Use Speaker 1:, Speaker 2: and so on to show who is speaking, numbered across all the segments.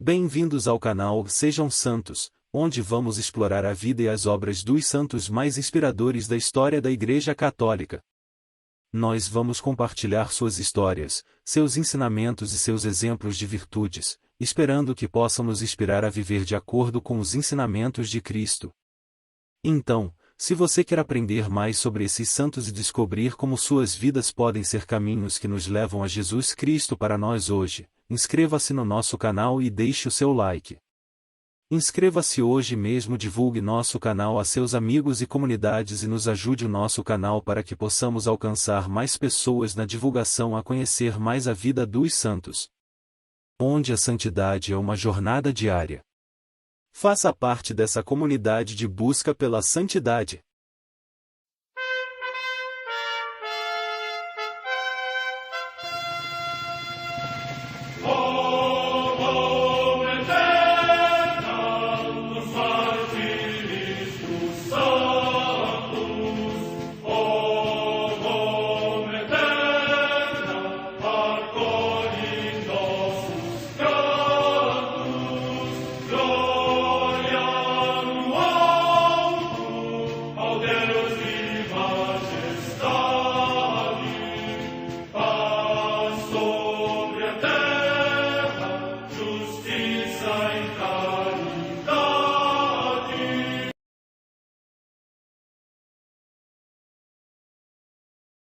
Speaker 1: Bem-vindos ao canal Sejam Santos, onde vamos explorar a vida e as obras dos santos mais inspiradores da história da Igreja Católica. Nós vamos compartilhar suas histórias, seus ensinamentos e seus exemplos de virtudes, esperando que possam nos inspirar a viver de acordo com os ensinamentos de Cristo. Então, se você quer aprender mais sobre esses santos e descobrir como suas vidas podem ser caminhos que nos levam a Jesus Cristo para nós hoje, inscreva-se no nosso canal e deixe o seu like. Inscreva-se hoje mesmo, divulgue nosso canal a seus amigos e comunidades e nos ajude o nosso canal para que possamos alcançar mais pessoas na divulgação a conhecer mais a vida dos santos, onde a santidade é uma jornada diária. Faça parte dessa comunidade de busca pela santidade.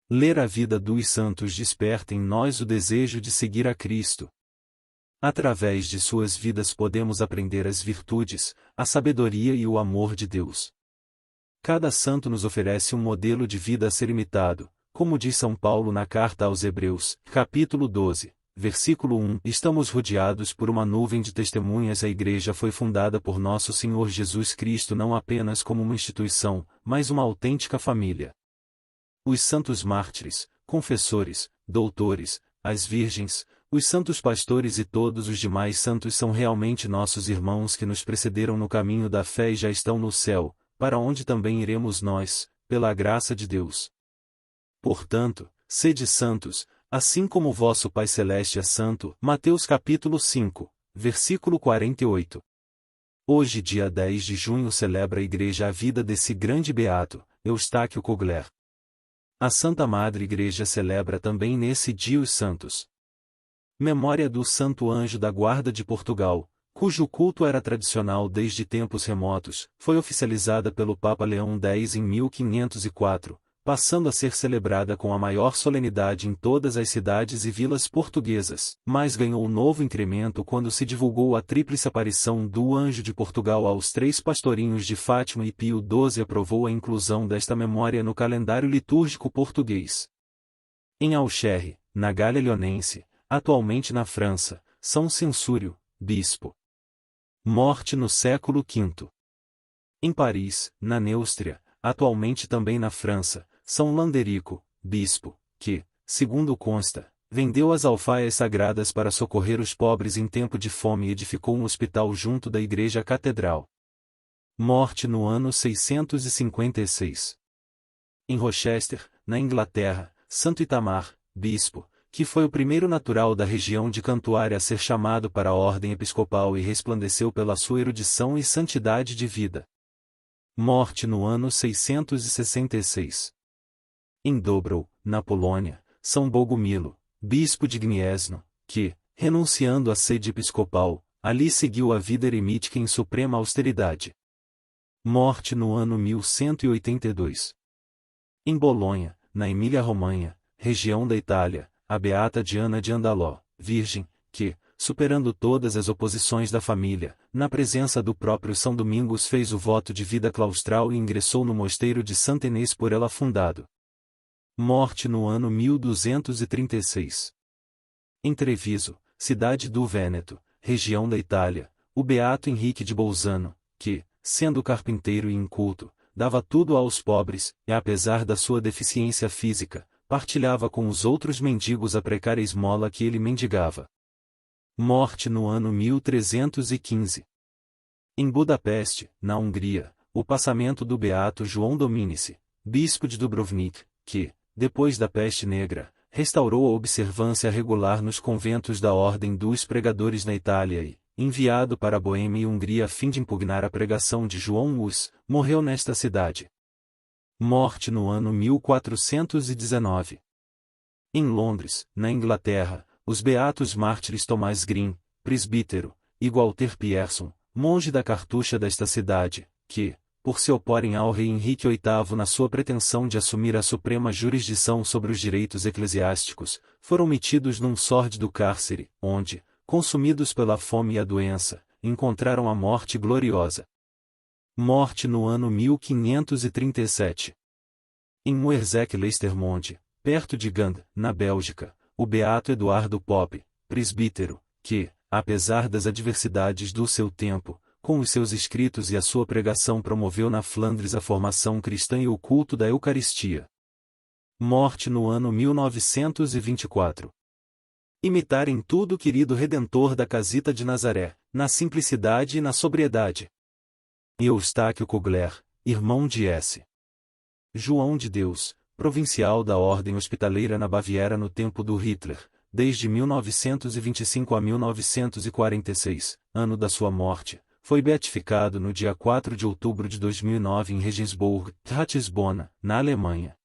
Speaker 1: Ler a vida dos santos desperta em nós o desejo de seguir a Cristo. Através de suas vidas podemos aprender as virtudes, a sabedoria e o amor de Deus. Cada santo nos oferece um modelo de vida a ser imitado, como diz São Paulo na carta aos Hebreus, capítulo 12, versículo 1. Estamos rodeados por uma nuvem de testemunhas. A Igreja foi fundada por nosso Senhor Jesus Cristo não apenas como uma instituição, mas uma autêntica família. Os santos mártires, confessores, doutores, as virgens, os santos pastores e todos os demais santos são realmente nossos irmãos que nos precederam no caminho da fé e já estão no céu, para onde também iremos nós, pela graça de Deus. Portanto, sede santos, assim como o vosso Pai Celeste é santo. Mateus capítulo 5, versículo 48. Hoje, dia 10 de junho, celebra a Igreja a vida desse grande beato, Eustáquio Kogler. A Santa Madre Igreja celebra também nesse dia os santos. Memória do Santo Anjo da Guarda de Portugal, cujo culto era tradicional desde tempos remotos, foi oficializada pelo Papa Leão X em 1504, passando a ser celebrada com a maior solenidade em todas as cidades e vilas portuguesas, mas ganhou um novo incremento quando se divulgou a tríplice aparição do Anjo de Portugal aos 3 pastorinhos de Fátima, e Pio XII aprovou a inclusão desta memória no calendário litúrgico português. Em Auxerre, na Gália Leonense, atualmente na França, São Censúrio, bispo. Morte no século V. Em Paris, na Neustria, atualmente também na França, São Landerico, bispo, que, segundo consta, vendeu as alfaias sagradas para socorrer os pobres em tempo de fome e edificou um hospital junto da igreja catedral. Morte no ano 656. Em Rochester, na Inglaterra, Santo Itamar, bispo, que foi o primeiro natural da região de Cantuária a ser chamado para a ordem episcopal e resplandeceu pela sua erudição e santidade de vida. Morte no ano 666. Em Dobrów, na Polônia, São Bogumilo, bispo de Gniezno, que, renunciando à sede episcopal, ali seguiu a vida eremítica em suprema austeridade. Morte no ano 1182. Em Bolonha, na Emília-Romanha, região da Itália, a beata Diana de Andaló, virgem, que, superando todas as oposições da família, na presença do próprio São Domingos fez o voto de vida claustral e ingressou no mosteiro de Santa Inês por ela fundado. Morte no ano 1236. Em Treviso, cidade do Vêneto, região da Itália, o beato Henrique de Bolzano, que, sendo carpinteiro e inculto, dava tudo aos pobres, e apesar da sua deficiência física, partilhava com os outros mendigos a precária esmola que ele mendigava. Morte no ano 1315. Em Budapeste, na Hungria, o passamento do beato João Dominici, bispo de Dubrovnik, que, depois da peste negra, restaurou a observância regular nos conventos da Ordem dos Pregadores na Itália e, enviado para a Boêmia e Hungria a fim de impugnar a pregação de João Hus, morreu nesta cidade. Morte no ano 1419. Em Londres, na Inglaterra, os beatos mártires Thomas Green, presbítero, e Walter Pierson, monge da cartucha desta cidade, que, por se oporem ao rei Henrique VIII na sua pretensão de assumir a suprema jurisdição sobre os direitos eclesiásticos, foram metidos num sórdido cárcere, onde, consumidos pela fome e a doença, encontraram a morte gloriosa. Morte no ano 1537. Em Moerzeke-Leistermonde, perto de Gand, na Bélgica, o beato Eduardo Pope, presbítero, que, apesar das adversidades do seu tempo, com os seus escritos e a sua pregação promoveu na Flandres a formação cristã e o culto da Eucaristia. Morte no ano 1924. Imitar em tudo o querido Redentor da casita de Nazaré, na simplicidade e na sobriedade. Eustáquio Kugler, irmão de S. João de Deus, provincial da Ordem Hospitaleira na Baviera no tempo do Hitler, desde 1925 a 1946, ano da sua morte, foi beatificado no dia 4 de outubro de 2009 em Regensburg, Ratisbona, na Alemanha.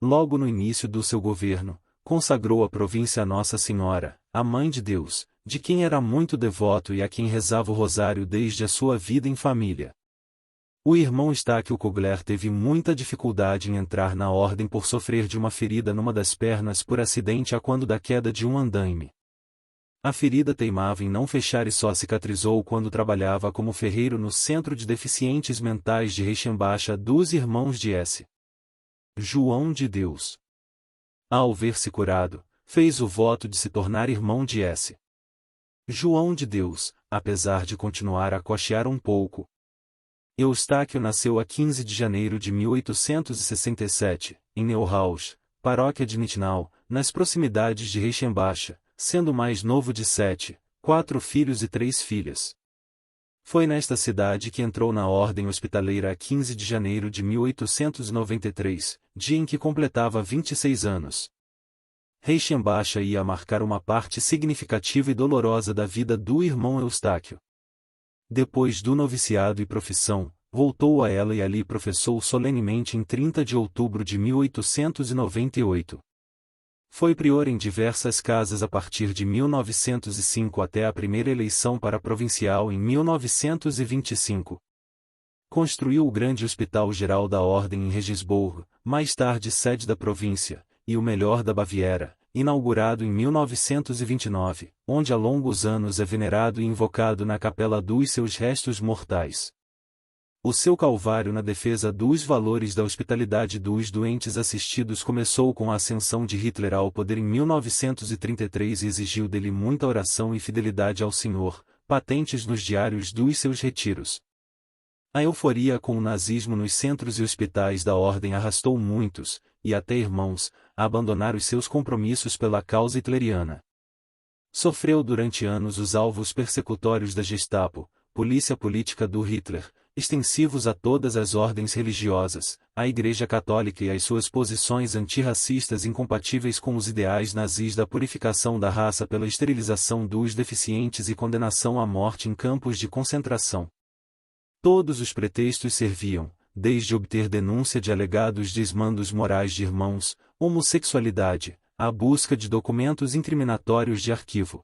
Speaker 1: Logo no início do seu governo, consagrou a província a Nossa Senhora, a Mãe de Deus, de quem era muito devoto e a quem rezava o rosário desde a sua vida em família. O irmão Eustáquio Kugler teve muita dificuldade em entrar na ordem por sofrer de uma ferida numa das pernas por acidente a quando da queda de um andaime. A ferida teimava em não fechar e só cicatrizou quando trabalhava como ferreiro no Centro de Deficientes Mentais de Reichenbach dos Irmãos de S. João de Deus. Ao ver-se curado, fez o voto de se tornar irmão de S. João de Deus, apesar de continuar a cochear um pouco. Eustáquio nasceu a 15 de janeiro de 1867, em Neuhaus, paróquia de Nittenau, nas proximidades de Reichenbach, sendo o mais novo de 4 filhos e 3 filhas. Foi nesta cidade que entrou na ordem hospitaleira a 15 de janeiro de 1893, dia em que completava 26 anos. Reichenbach ia marcar uma parte significativa e dolorosa da vida do irmão Eustáquio. Depois do noviciado e profissão, voltou a ela e ali professou solenemente em 30 de outubro de 1898. Foi prior em diversas casas a partir de 1905 até a primeira eleição para provincial em 1925. Construiu o grande Hospital Geral da Ordem em Regensburg, mais tarde sede da província, e o melhor da Baviera, inaugurado em 1929, onde há longos anos é venerado e invocado na capela dos seus restos mortais. O seu calvário na defesa dos valores da hospitalidade dos doentes assistidos começou com a ascensão de Hitler ao poder em 1933 e exigiu dele muita oração e fidelidade ao Senhor, patentes nos diários dos seus retiros. A euforia com o nazismo nos centros e hospitais da ordem arrastou muitos, e até irmãos, a abandonar os seus compromissos pela causa hitleriana. Sofreu durante anos os alvos persecutórios da Gestapo, polícia política do Hitler, extensivos a todas as ordens religiosas, à Igreja Católica e às suas posições antirracistas incompatíveis com os ideais nazis da purificação da raça pela esterilização dos deficientes e condenação à morte em campos de concentração. Todos os pretextos serviam, desde obter denúncia de alegados desmandos morais de irmãos, homossexualidade, à busca de documentos incriminatórios de arquivo.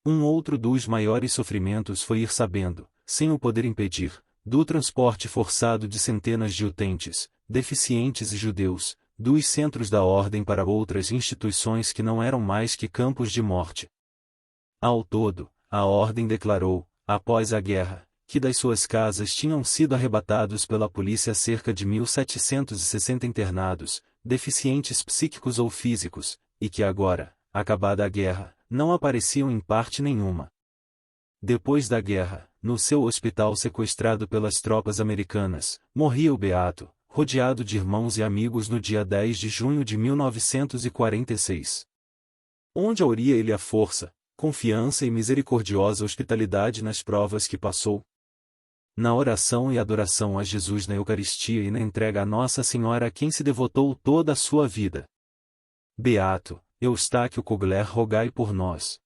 Speaker 1: Um outro dos maiores sofrimentos foi ir sabendo, sem o poder impedir, do transporte forçado de centenas de utentes, deficientes e judeus, dos centros da ordem para outras instituições que não eram mais que campos de morte. Ao todo, a ordem declarou, após a guerra, que das suas casas tinham sido arrebatados pela polícia cerca de 1.760 internados, deficientes psíquicos ou físicos, e que agora, acabada a guerra, não apareciam em parte nenhuma. Depois da guerra, no seu hospital sequestrado pelas tropas americanas, morria o beato, rodeado de irmãos e amigos no dia 10 de junho de 1946. Onde auria ele a força, confiança e misericordiosa hospitalidade nas provas que passou? Na oração e adoração a Jesus na Eucaristia e na entrega a Nossa Senhora a quem se devotou toda a sua vida. Beato Eustáquio Kugler, rogai por nós.